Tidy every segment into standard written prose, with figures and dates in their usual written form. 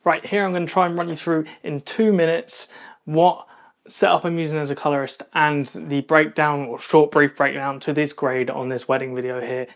Right, here I'm going to try and run you through in 2 minutes what setup I'm using as a colorist and the breakdown or short brief breakdown to this grade on this wedding video here.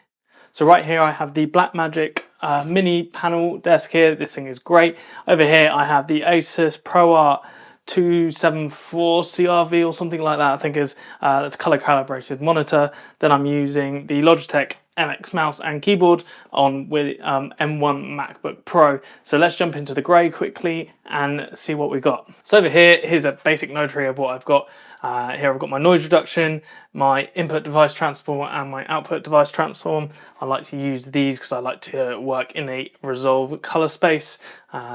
So right here I have the Blackmagic mini panel desk here. This thing is great. Over here I have the Asus ProArt 274 CRV or something like that, I think is that's color calibrated monitor. Then I'm using the Logitech MX mouse and keyboard on with M1 MacBook Pro. So let's jump into the grey quickly and see what we got. So over here, here's a basic node tree of what I've got. Here I've got my noise reduction, my input device transform and my output device transform. I like to use these because I like to work in a resolve color space.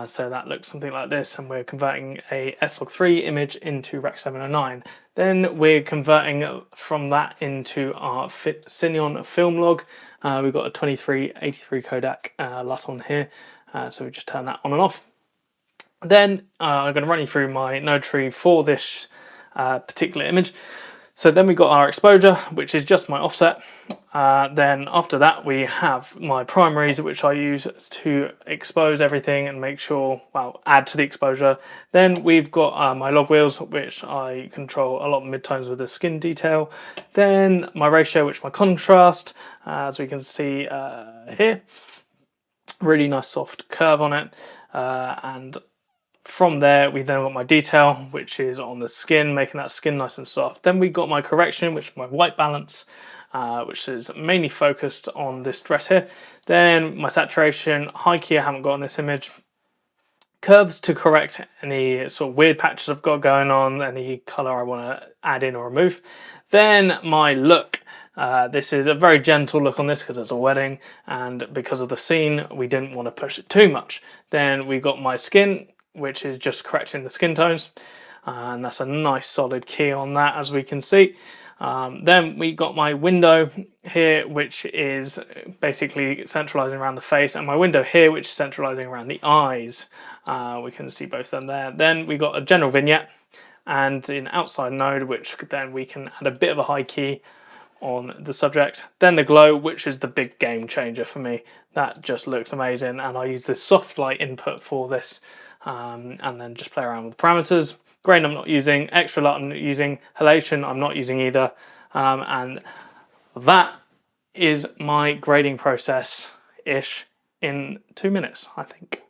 So that looks something like this, and we're converting a S-Log3 image into Rec 709. Then we're converting from that into our Cineon film log. We've got a 2383 codec LUT on here, so we just turn that on and off. Then I'm going to run you through my node tree for this particular image. So then we got our exposure, which is just my offset. Then after that we have my primaries, which I use to expose everything and make sure, well, add to the exposure. Then we've got my log wheels, which I control a lot of midtones with the skin detail. Then my ratio, which my contrast, as we can see here, really nice soft curve on it. And from there, we then got my detail, which is on the skin, making that skin nice and soft. Then we got my correction, which is my white balance, which is mainly focused on this dress here. Then my saturation, high key I haven't got on this image. Curves to correct any sort of weird patches I've got going on, any color I want to add in or remove. Then my look. This is a very gentle look on this because it's a wedding, and because of the scene, we didn't want to push it too much. Then we got my skin, which is just correcting the skin tones, and that's a nice solid key on that, as we can see. Then we got my window here, which is basically centralizing around the face, and my window here, which is centralizing around the eyes. We can see both of them there. Then we got a general vignette and an outside node, which then we can add a bit of a high key on the subject. Then the glow, which is the big game changer for me. That just looks amazing, and I use this soft light input for this. And then just play around with the parameters. Grain I'm not using, extra LUT I'm not using, halation I'm not using either, and that is my grading process-ish in 2 minutes, I think.